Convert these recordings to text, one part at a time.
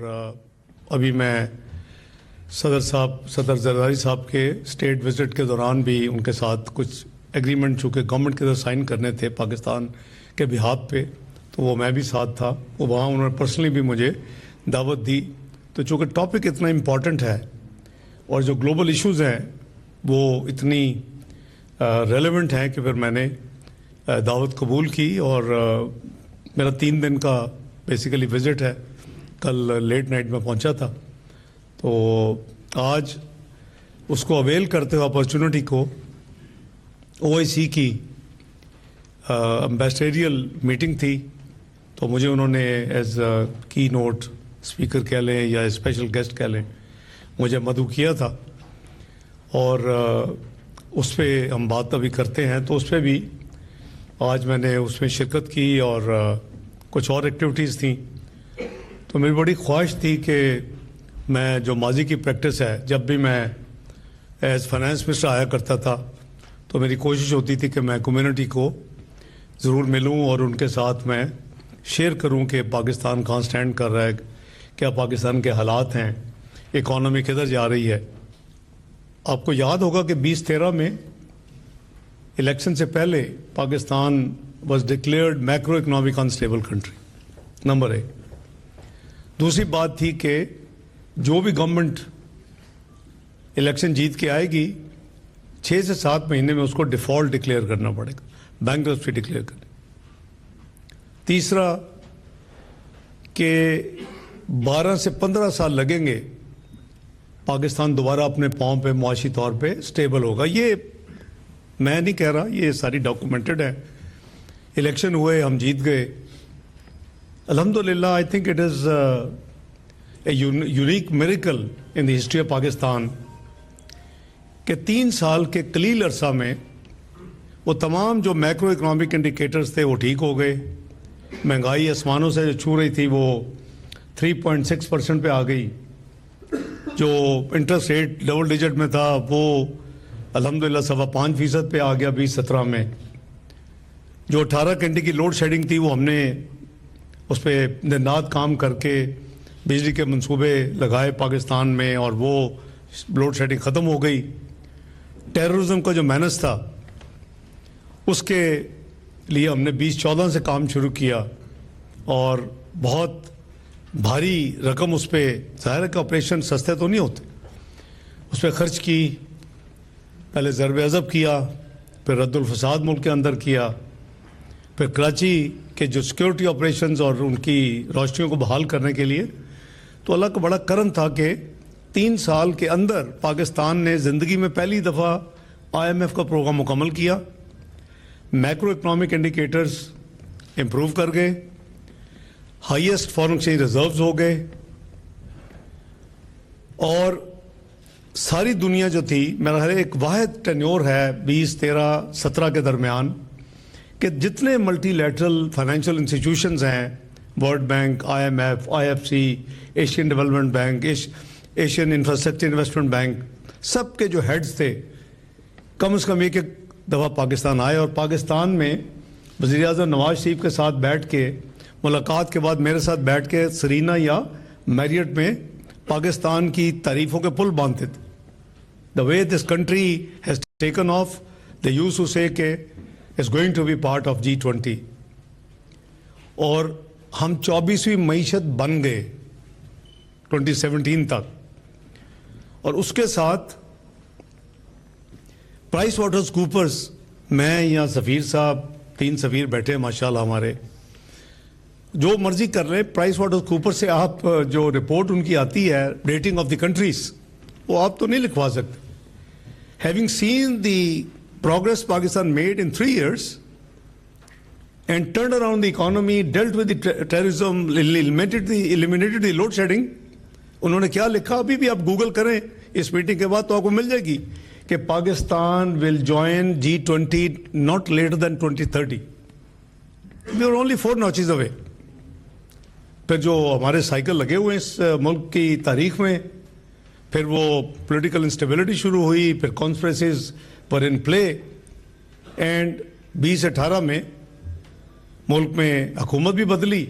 अभी मैं सदर जरदारी साहब के स्टेट विजिट के दौरान भी उनके साथ कुछ एग्रीमेंट चूँकि गवर्नमेंट के साथ साइन करने थे पाकिस्तान के बिहाफ पे, तो वो मैं भी साथ था। वो वहाँ उन्होंने पर्सनली भी मुझे दावत दी। तो चूँकि टॉपिक इतना इम्पॉर्टेंट है और जो ग्लोबल इश्यूज़ हैं वो इतनी रेलेवेंट हैं कि फिर मैंने दावत कबूल की और मेरा 3 दिन का बेसिकली विज़िट है। कल लेट नाइट में पहुंचा था, तो आज उसको अवेल करते हुए अपॉर्चुनिटी को ओआईसी की एम्बेसडरियल मीटिंग थी, तो मुझे उन्होंने एज की नोट स्पीकर कह लें या स्पेशल गेस्ट कह लें, मुझे मदऊ किया था और उस पर हम बात अभी करते हैं। तो उस पर भी आज मैंने उसमें शिरकत की और कुछ और एक्टिविटीज़ थी। तो मेरी बड़ी ख्वाहिश थी कि मैं जो माजी की प्रैक्टिस है, जब भी मैं एज फाइनेंस मिनिस्टर आया करता था तो मेरी कोशिश होती थी कि मैं कम्युनिटी को ज़रूर मिलूं और उनके साथ मैं शेयर करूं कि पाकिस्तान कहाँ स्टैंड कर रहा है, क्या पाकिस्तान के हालात हैं, इकॉनमी किधर जा रही है। आपको याद होगा कि 2013 में इलेक्शन से पहले Pakistan was declared macro economic unstable country, number 1। दूसरी बात थी कि जो भी गवर्नमेंट इलेक्शन जीत के आएगी 6 से 7 महीने में उसको डिफ़ॉल्ट डिक्लेयर करना पड़ेगा, बैंक्रप्सी डिक्लेयर करनी। तीसरा कि 12 से 15 साल लगेंगे पाकिस्तान दोबारा अपने पाँव पे मुआशी तौर पे स्टेबल होगा। ये मैं नहीं कह रहा, ये सारी डॉक्यूमेंटेड है। इलेक्शन हुए, हम जीत गए, अल्हम्दुलिल्लाह। I think it is a unique miracle in the history of Pakistan कि 3 साल के कलील अरसा में वो तमाम जो मैक्रो इकनॉमिक इंडिकेटर्स थे वो ठीक हो गए। महंगाई आसमानों से जो छू रही थी वो 3.6% पे आ गई। जो इंटरेस्ट रेट डबल डिजिट में था वो अल्हम्दुलिल्लाह 5.25% पे आ गया 2017 में। जो 18 घंटे की लोड शेडिंग थी वो हमने उस पर दिन रात काम करके बिजली के मंसूबे लगाए पाकिस्तान में और वो लोड शेडिंग ख़त्म हो गई। टेररिज्म का जो मैनेज था उसके लिए हमने 2014 से काम शुरू किया और बहुत भारी रकम उस पर, ज़ाहिर का ऑपरेशन सस्ते तो नहीं होते, उस पर ख़र्च की। पहले ज़रब अज़ब किया, फिर रद्दुल फसाद मुल्क के अंदर किया, फिर कराची के जो सिक्योरिटी ऑपरेशंस और उनकी रोशनियों को बहाल करने के लिए। तो अल्लाह का बड़ा करम था कि 3 साल के अंदर पाकिस्तान ने ज़िंदगी में पहली दफ़ा IMF का प्रोग्राम मुकम्मल किया। मैक्रो इकनॉमिक इंडिकेटर्स इम्प्रूव कर गए, हाईएस्ट फॉरेन एक्सचेंज रिजर्व्स हो गए और सारी दुनिया जो थी, मेरा ख्याल एक वाहिद टेन्योर है 2013-17 के दरमियान कि जितने मल्टीलैटरल फाइनेंशियल इंस्टीट्यूशंस हैं, world bank, IMF, IFC, Asian development bank, Asian infrastructure investment bank, सब के जो हेड्स थे कम से कम एक दफ़ा पाकिस्तान आए और पाकिस्तान में वज़ीर आज़म नवाज शरीफ के साथ बैठ के, मुलाकात के बाद मेरे साथ बैठ के सरीना या मैरियट में पाकिस्तान की तारीफ़ों के पुल बांधते थे। The way this country has taken off, they used to say के is going to be part of G20 और हम 24वीं मईशत बन गए 2017 तक। और उसके साथ प्राइस वाटर्स कूपर्स, मैं या सफ़ीर साहब, 3 सफ़ीर बैठे माशाल्लाह हमारे, जो मर्जी कर रहे, प्राइस वाटर्स कूपर से आप जो रिपोर्ट उनकी आती है रेटिंग ऑफ द कंट्रीज, वो आप तो नहीं लिखवा सकते। Having seen the progress Pakistan made in 3 years and turned around the economy, dealt with the terrorism, eliminated the load shedding, उन्होंने क्या लिखा अभी भी आप गूगल करें इस मीटिंग के बाद तो आपको मिल जाएगी कि Pakistan will join G20 not later than 2030। We are only 4 notches away. फिर जो हमारे साइकिल लगे हुए हैं इस मुल्क की तारीख में, फिर वो पॉलिटिकल इंस्टेबिलिटी शुरू हुई, फिर कॉन्स्पिरेसीज पर इन प्ले एंड 2018 में मुल्क में हुकूमत भी बदली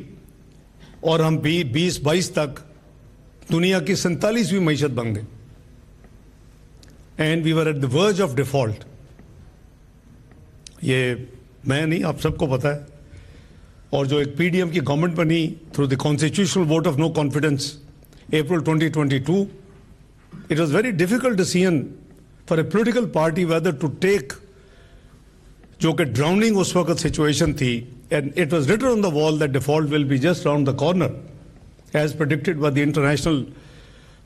और हम 2022 तक दुनिया की 47वीं मईशत बन गई and we were at the verge of default. ये मैं नहीं, आप सबको पता है। और जो एक पीडीएम की गवर्नमेंट बनी through the constitutional vote of no confidence April 2022, it was very difficult decision for a political party whether to take, जो कि ड्राउनिंग उस वक्त सिचुएशन थी, and it was written on the wall that default will be just round the corner as predicted by the international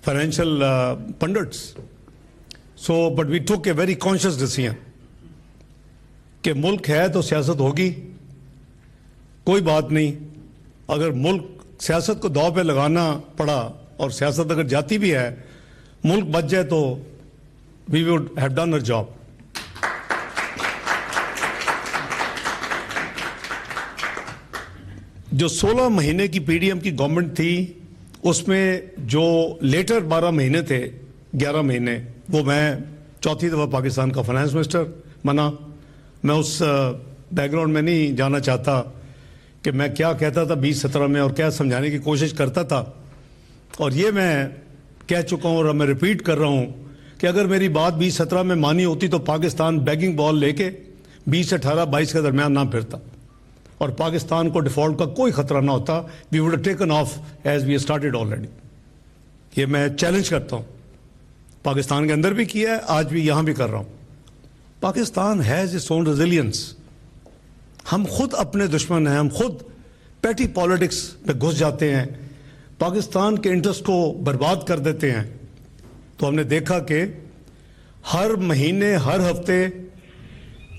financial pundits. So but we took a very conscious decision कि मुल्क है तो सियासत होगी, कोई बात नहीं। अगर मुल्क सियासत को दांव पे लगाना पड़ा और सियासत अगर जाती भी है, मुल्क बच जाए तो we would have done our job. जो 16 महीने की पीडीएम की गवर्नमेंट थी, उसमें जो लेटर 12 महीने थे, 11 महीने, वो मैं चौथी दफ़ा पाकिस्तान का फाइनेंस मिनिस्टर बना। मैं उस बैकग्राउंड में नहीं जाना चाहता कि मैं क्या कहता था 2017 में और क्या समझाने की कोशिश करता था। और ये मैं कह चुका हूँ और मैं रिपीट कर रहा हूँ कि अगर मेरी बात 2017 में मानी होती तो पाकिस्तान बैगिंग बॉल लेके 2018-22 के दरमियान ना फिरता और पाकिस्तान को डिफॉल्ट का कोई खतरा ना होता। We would have taken off as we started already. ये मैं चैलेंज करता हूँ, पाकिस्तान के अंदर भी किया है, आज भी यहाँ भी कर रहा हूँ। Pakistan has its own resilience. हम खुद अपने दुश्मन हैं, हम खुद पैटी पॉलिटिक्स में घुस जाते हैं, पाकिस्तान के इंटरेस्ट को बर्बाद कर देते हैं। तो हमने देखा कि हर महीने, हर हफ्ते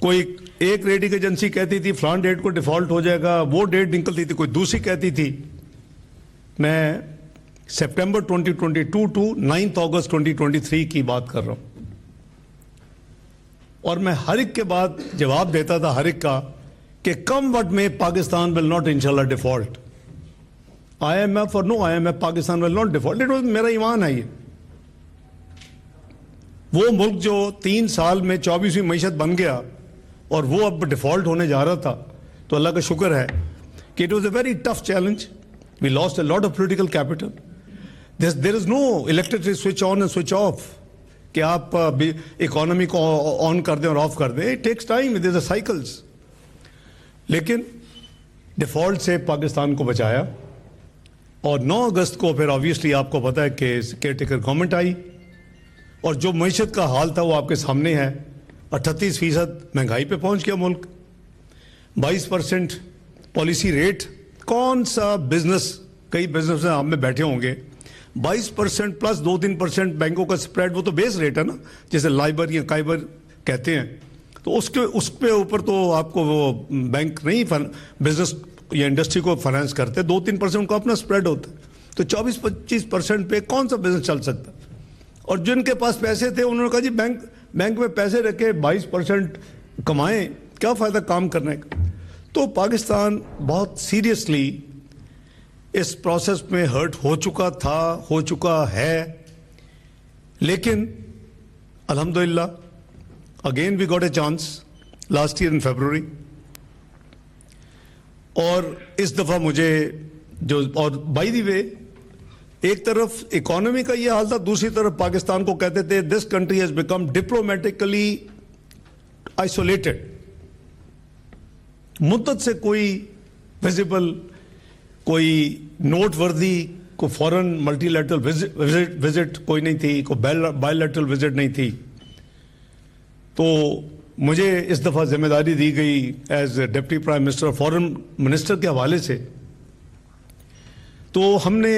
कोई एक रेटिंग एजेंसी कहती थी फलान डेट को डिफॉल्ट हो जाएगा, वो डेट निकलती थी, कोई दूसरी कहती थी। मैं सितंबर 2022 टू 9 अगस्त 2023 की बात कर रहा हूँ और मैं हर एक के बाद जवाब देता था, हर एक का, कि कम वक्त में पाकिस्तान विल नॉट इंशाल्लाह डिफॉल्ट। IMF और no IMF, Pakistan will not default. It was मेरा ईमान है। ये वो मुल्क जो 3 साल में 24वीं मईशत बन गया और वो अब डिफॉल्ट होने जा रहा था, तो अल्लाह का शुक्र है कि it was a very tough challenge. We lost a lot of political capital. There is no electricity switch on and switch off कि आप इकोनॉमी को ऑन कर दें और ऑफ कर दें। It takes time, it is a cycles. लेकिन default से पाकिस्तान को बचाया और 9 अगस्त को फिर ऑब्वियसली आपको पता है कि केयरटेकर गवर्नमेंट आई और जो मईशत का हाल था वो आपके सामने है। 38% महंगाई पे पहुंच गया मुल्क, 22% पॉलिसी रेट। कौन सा बिजनेस, कई बिजनेस आप में बैठे होंगे, 22% प्लस 2-3% बैंकों का स्प्रेड, वो तो बेस रेट है ना, जैसे लाइबर या काइबर कहते हैं। तो उसके ऊपर तो आपको वो बैंक नहीं बिजनेस या इंडस्ट्री को फाइनेंस करते, 2-3% उनका अपना स्प्रेड होता है। तो 24-25% पे कौन सा बिजनेस चल सकता है? और जिनके पास पैसे थे उन्होंने कहा जी बैंक में पैसे रखे 22% कमाएं, क्या फ़ायदा काम करने का। तो पाकिस्तान बहुत सीरियसली इस प्रोसेस में हर्ट हो चुका था, हो चुका है। लेकिन अल्हम्दुलिल्लाह again we got a chance last year in February. और इस दफ़ा मुझे जो, और बाय द वे, एक तरफ इकोनॉमी का ये हाल था, दूसरी तरफ पाकिस्तान को कहते थे this country has become diplomatically isolated. मुद्दत से कोई विजिबल, कोई नोटवर्दी, कोई फॉरेन मल्टीलैटरल विजिट कोई नहीं थी, कोई बायलैटरल विजिट नहीं थी। तो मुझे इस दफ़ा जिम्मेदारी दी गई एज डिप्टी प्राइम मिनिस्टर और फॉरेन मिनिस्टर के हवाले से। तो हमने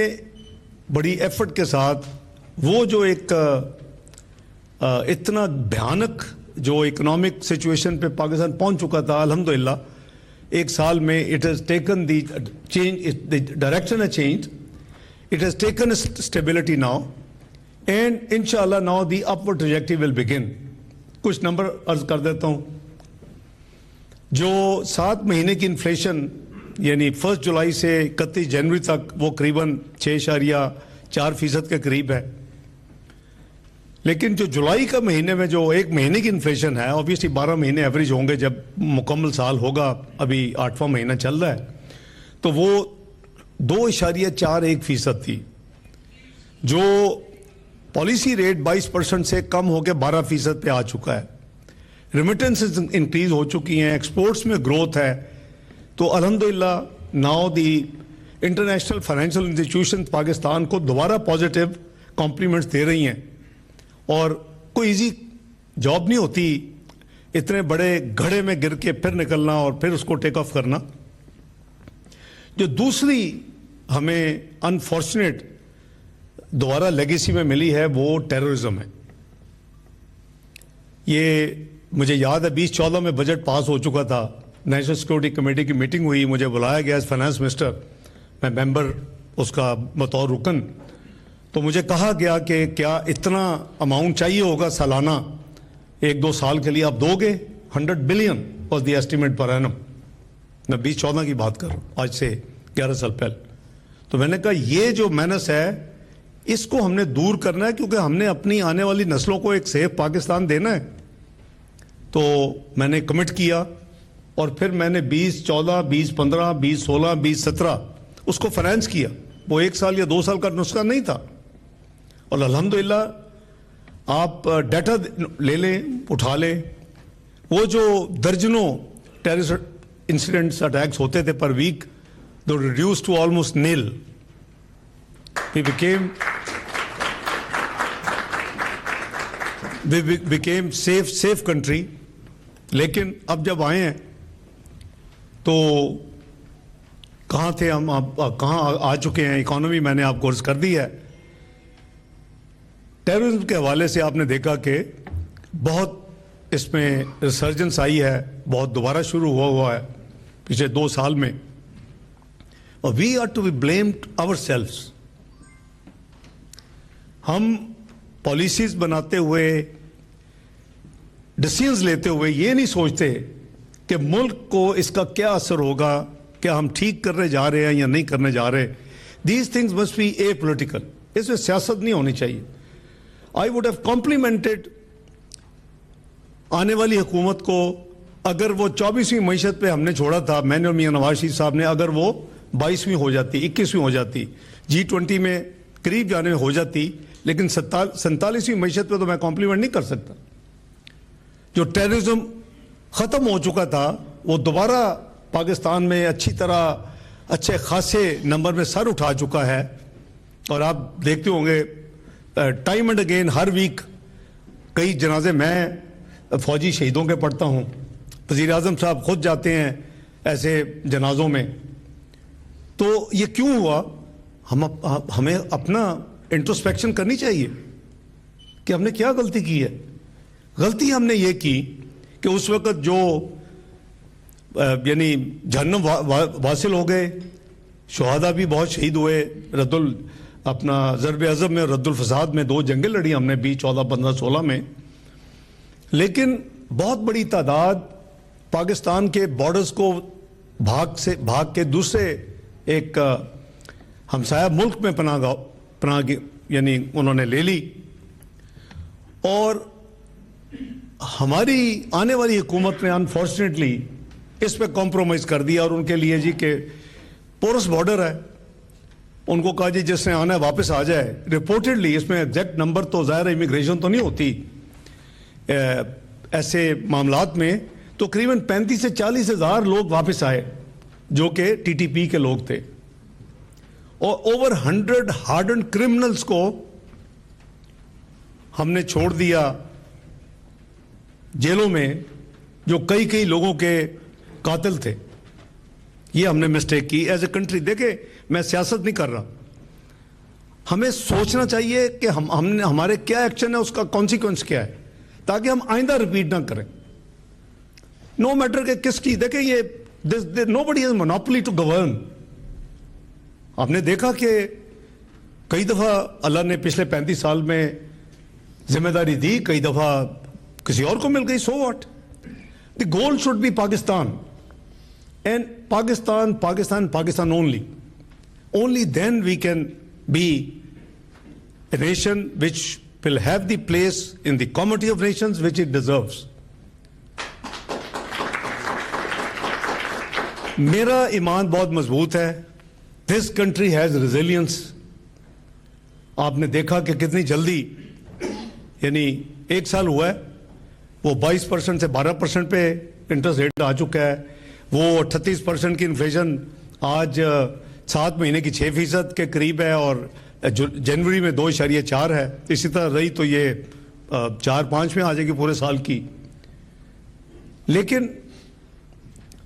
बड़ी एफर्ट के साथ वो जो एक इतना भयानक जो इकोनॉमिक सिचुएशन पे पाकिस्तान पहुंच चुका था, अल्हम्दुलिल्लाह एक साल में it has taken the change, the direction has change, it has taken stability now and इंशाल्लाह now the upward trajectory will begin. कुछ नंबर अर्ज कर देता हूं। जो 7 महीने की इन्फ्लेशन यानी 1 जुलाई से 31 जनवरी तक वो करीबन 6.4% के करीब है। लेकिन जो जुलाई का महीने में जो 1 महीने की इन्फ्लेशन है, ऑब्वियसली 12 महीने एवरेज होंगे जब मुकम्मल साल होगा, अभी 8वां महीना चल रहा है, तो वो 2.41% थी। जो पॉलिसी रेट 22% से कम होकर 12% पे आ चुका है, रेमिटेंसेस इंक्रीज हो चुकी हैं, एक्सपोर्ट्स में ग्रोथ है, तो अल्हम्दुलिल्लाह now the international financial institution Pakistan को दोबारा पॉजिटिव कॉम्प्लीमेंट्स दे रही हैं। और कोई इजी जॉब नहीं होती इतने बड़े घड़े में गिर के फिर निकलना और फिर उसको टेक ऑफ करना। जो दूसरी हमें अनफॉर्चुनेट दोबारा लेगेसी में मिली है वो टेररिज्म है। ये मुझे याद है 2014 में बजट पास हो चुका था, नेशनल सिक्योरिटी कमेटी की मीटिंग हुई, मुझे बुलाया गया एज फाइनेंस मिनिस्टर, मैं मेंबर उसका बतौर रुकन। तो मुझे कहा गया कि क्या इतना अमाउंट चाहिए होगा सालाना 1-2 साल के लिए आप दोगे? 100 billion was the estimate per annum. मैं 2014 की बात कर रहा हूँ, आज से 11 साल पहले। तो मैंने कहा ये जो मेहनत है इसको हमने दूर करना है, क्योंकि हमने अपनी आने वाली नस्लों को एक सेफ पाकिस्तान देना है। तो मैंने कमिट किया और फिर मैंने 2014, 2015, 2016, 2017 उसको फाइनेंस किया। वो 1 साल या 2 साल का नुस्खा नहीं था। और अल्हम्दुलिल्लाह आप डाटा ले लें, उठा लें, वो जो दर्जनों टेररिस्ट इंसिडेंट्स अटैक्स होते थे पर वीक, दो reduce to almost nil. We became safe country। लेकिन अब जब आए हैं तो कहाँ थे हम, आप कहाँ आ चुके हैं। इकोनॉमी मैंने आपको अर्ज कर दी है। टेररिज्म के हवाले से आपने देखा कि बहुत इसमें रिसर्जेंस आई है, बहुत दोबारा शुरू हुआ है पिछले 2 साल में। और we are to be blamed ourselves. हम पॉलिसीज बनाते हुए, डिसीजंस लेते हुए ये नहीं सोचते कि मुल्क को इसका क्या असर होगा, क्या हम ठीक करने जा रहे हैं या नहीं करने जा रहे। These things must be A political, इसमें सियासत नहीं होनी चाहिए। आई वुड हैव कॉम्प्लीमेंटेड आने वाली हुकूमत को अगर वो 24वीं मईशत पे हमने छोड़ा था, मैंने और मियां नवाज शरीफ साहब ने, अगर वो 22वीं हो जाती, 21वीं हो जाती, G20 में करीब जाने में हो जाती, लेकिन 47वीं मईशत पे तो मैं कॉम्प्लीमेंट नहीं कर सकता। जो टेररिज्म ख़त्म हो चुका था वो दोबारा पाकिस्तान में अच्छी तरह अच्छे खासे नंबर में सर उठा चुका है। और आप देखते होंगे टाइम एंड अगेन हर वीक कई जनाजे मैं फौजी शहीदों के पढ़ता हूँ। वज़ीर आज़म साहब खुद जाते हैं ऐसे जनाजों में। तो ये क्यों हुआ? हमें अपना इंट्रोस्पेक्शन करनी चाहिए कि हमने क्या गलती की है। गलती हमने ये की कि उस वक़्त जो यानी जहन्नम वासिल हो गए, शुहादा भी बहुत शहीद हुए। अपना ज़रब अज़ब में, रद्दुल फसाद में 2 जंगें लड़ी हमने 2014, 15, 16 में। लेकिन बहुत बड़ी तादाद पाकिस्तान के बॉर्डर्स को भाग के दूसरे एक हमसाया मुल्क में पनाह यानी उन्होंने ले ली। और हमारी आने वाली हुकूमत ने अनफॉर्चुनेटली इस पे कॉम्प्रोमाइज़ कर दिया और उनके लिए जी के पोरस बॉर्डर है, उनको कहा जी जिसने आना है वापस आ जाए। रिपोर्टेडली, इसमें एग्जैक्ट नंबर तो ज़ाहिर है इमिग्रेशन तो नहीं होती ऐसे मामलात में, तो करीबन 35 से 40 हज़ार लोग वापस आए जो कि TTP के लोग थे। और ओवर 100 हार्डन क्रिमिनल्स को हमने छोड़ दिया जेलों में, जो कई लोगों के कातिल थे। ये हमने मिस्टेक की एज ए कंट्री। देखे, मैं सियासत नहीं कर रहा, हमें सोचना चाहिए कि हमने हमारे क्या एक्शन है, उसका कॉन्सिक्वेंस क्या है, ताकि हम आइंदा रिपीट ना करें। नो मैटर के किसकी, देखें ये nobody has monopoly to govern. आपने देखा कि कई दफ़ा अल्लाह ने पिछले 35 साल में जिम्मेदारी दी, कई दफ़ा किसी और को मिल गई। So what, the goal should be Pakistan and Pakistan only then we can be a nation which will have the place in the comity of nations which it deserves. मेरा ईमान बहुत मजबूत है. This country has resilience. आपने देखा कि कितनी जल्दी, यानी 1 साल हुआ है, वो 22% से 12% पे इंटरेस्ट रेट आ चुका है। वो 38% की इन्फ्लेशन आज 7 महीने की 6% के करीब है और जनवरी में 2.4 है। इसी तरह रही तो ये 4-5 में आ जाएगी पूरे साल की। लेकिन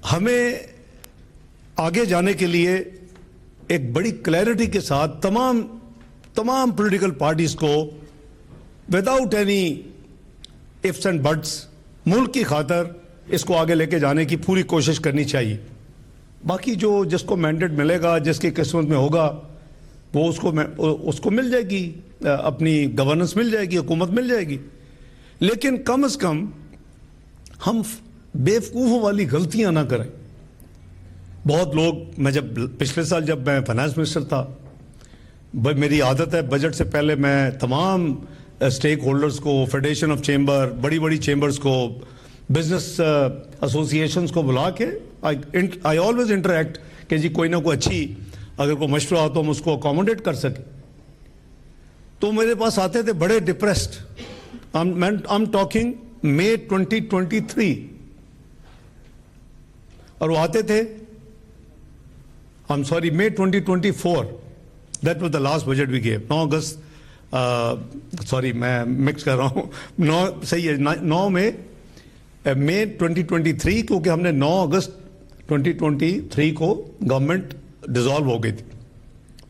हमें आगे जाने के लिए एक बड़ी क्लैरिटी के साथ तमाम पॉलिटिकल पार्टीज को without any ifs and buts मुल्क की खातर इसको आगे लेके जाने की पूरी कोशिश करनी चाहिए। बाकी जो जिसको मैंडेट मिलेगा, जिसकी किस्मत में होगा, वो उसको मिल जाएगी, अपनी गवर्नेंस मिल जाएगी, हुकूमत मिल जाएगी। लेकिन कम से कम हम बेवकूफ़ों वाली गलतियां ना करें। बहुत लोग, मैं जब पिछले साल जब मैं फाइनेंस मिनिस्टर था, मेरी आदत है बजट से पहले मैं तमाम स्टेक होल्डर्स को, फेडरेशन ऑफ चेंबर, बड़ी बड़ी चेंबर्स को, बिजनेस एसोसिएशंस को बुला के आई ऑलवेज इंटरेक्ट कि जी कोई ना कोई अच्छी अगर कोई मशवरा हो तो हम उसको अकोमोडेट कर सके। तो मेरे पास आते थे बड़े depressed. I am talking May 2023, और वो आते थे, I am sorry, May 2024, that was the last budget we gave. 9 August, sorry मैं मिक्स कर रहा हूँ, 9 सही है, 9 मई 2023, क्योंकि हमने 9 अगस्त 2023 को गवर्नमेंट डिसॉल्व हो गई थी,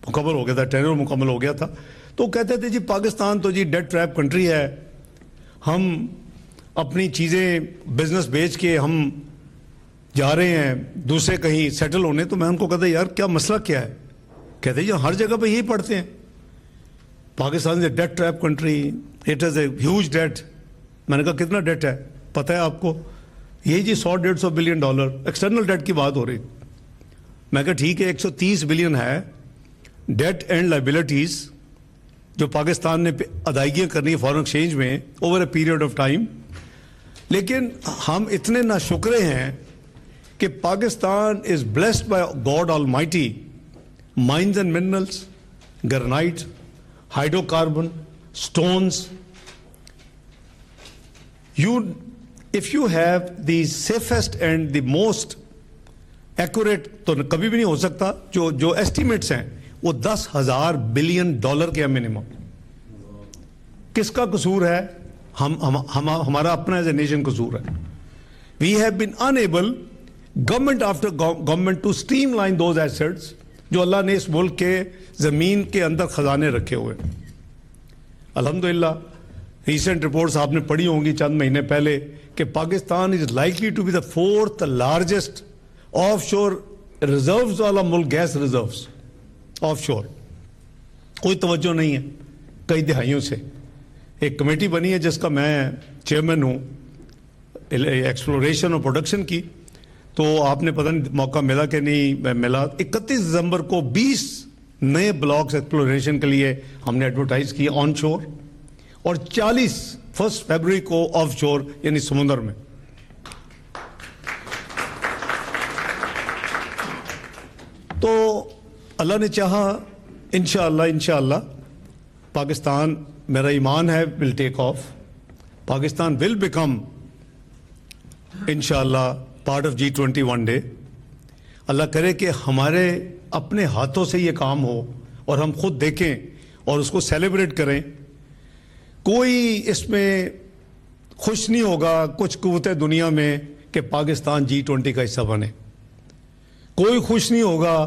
मुकम्मल हो गया था, टेन्योर मुकम्मल हो गया था। तो कहते थे जी पाकिस्तान तो जी डेट ट्रैप कंट्री है, हम अपनी चीज़ें बिजनेस बेच के हम जा रहे हैं दूसरे कहीं सेटल होने। तो मैं उनको कहता यार क्या मसला क्या है? कहते जी हर जगह पे यही पढ़ते हैं, Pakistan is a debt trap country, it is a huge debt. मैंने कहा कितना डेट है पता है आपको? यही जी $100-150 बिलियन एक्सटर्नल डेट की बात हो रही। मैं कहा ठीक है, 130 बिलियन है डेट एंड लाइबिलिटीज जो पाकिस्तान ने अदायगियाँ करनी है फॉरेन एक्सचेंज में over a period of time. लेकिन हम इतने नाशुक्रे हैं कि Pakistan is blessed by God almighty, mines and minerals, granite, hydrocarbon, stones. If you have the safest and the most accurate, तो कभी भी नहीं हो सकता, जो एस्टिमेट्स हैं वो $10,000 बिलियन के हैं मिनिमम। किसका कसूर है? हमारा अपना एज ए नेशन कसूर है। We have been unable, government after government, to streamline those assets जो अल्लाह ने इस मुल्क के जमीन के अंदर खजाने रखे हुए। अल्हम्दुलिल्लाह रिसेंट रिपोर्ट्स आपने पढ़ी होंगी चंद महीने पहले कि Pakistan is likely to be the 4th largest offshore reserves वाला मुल्क, गैस रिजर्व्स ऑफशोर। कोई तवज्जो नहीं है कई दिहाइयों से। एक कमेटी बनी है जिसका मैं चेयरमैन हूँ, एक्सप्लोरेशन और प्रोडक्शन की। तो आपने पता नहीं मौका मिला कि नहीं मिला, 31 दिसंबर को 20 नए ब्लॉक्स एक्सप्लोरेशन के लिए हमने एडवर्टाइज किए ऑन शोर, और 40 1 फरवरी को ऑफ शोर यानी समुद्र में। तो अल्लाह ने चाहा इंशाअल्लाह पाकिस्तान, मेरा ईमान है, will take off. Pakistan will become इंशाअल्लाह part of G20 one day. अल्लाह करे कि हमारे अपने हाथों से ये काम हो और हम खुद देखें और उसको सेलिब्रेट करें। कोई इसमें खुश नहीं होगा कुछ कुव्वतें दुनिया में कि पाकिस्तान G20 का हिस्सा बने। कोई खुश नहीं होगा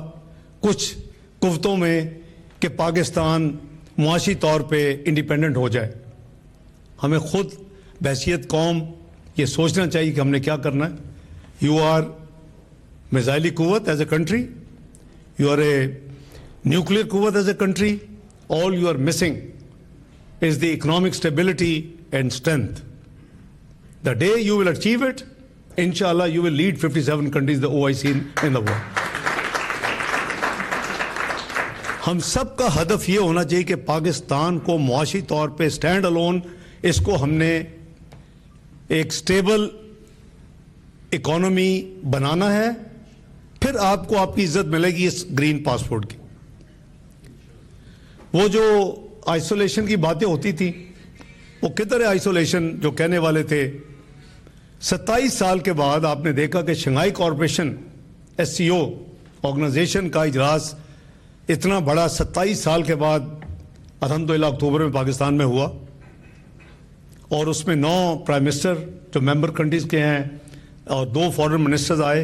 कुछ कुव्वतों में कि पाकिस्तान मुआशी तौर पे इंडिपेंडेंट हो जाए। हमें खुद बहैसियत कौम ये सोचना चाहिए कि हमने क्या करना है। यू आर मिसाइली कुव्वत as a country, you are a nuclear कुव्वत as a country, all you are missing is the economic stability and strength. The day you will achieve it, inshallah, you will lead 57 countries, the OIC in the world. हम सब का हदफ ये होना चाहिए कि पाकिस्तान को मुआशी तौर पे स्टैंड अलोन, इसको हमने एक स्टेबल इकोनॉमी बनाना है। फिर आपको आपकी इज्जत मिलेगी इस ग्रीन पासपोर्ट की। वो जो आइसोलेशन की बातें होती थी, वो किधर है आइसोलेशन जो कहने वाले थे। 27 साल के बाद आपने देखा कि शंघाई कॉरपोरेशन SCO ऑर्गेनाइजेशन का इजलास इतना बड़ा 27 साल के बाद अल्हम्दुलिल्लाह अक्टूबर में पाकिस्तान में हुआ, और उसमें 9 प्राइम मिनिस्टर जो मेंबर कंट्रीज के हैं और 2 फॉरेन मिनिस्टर्स आए।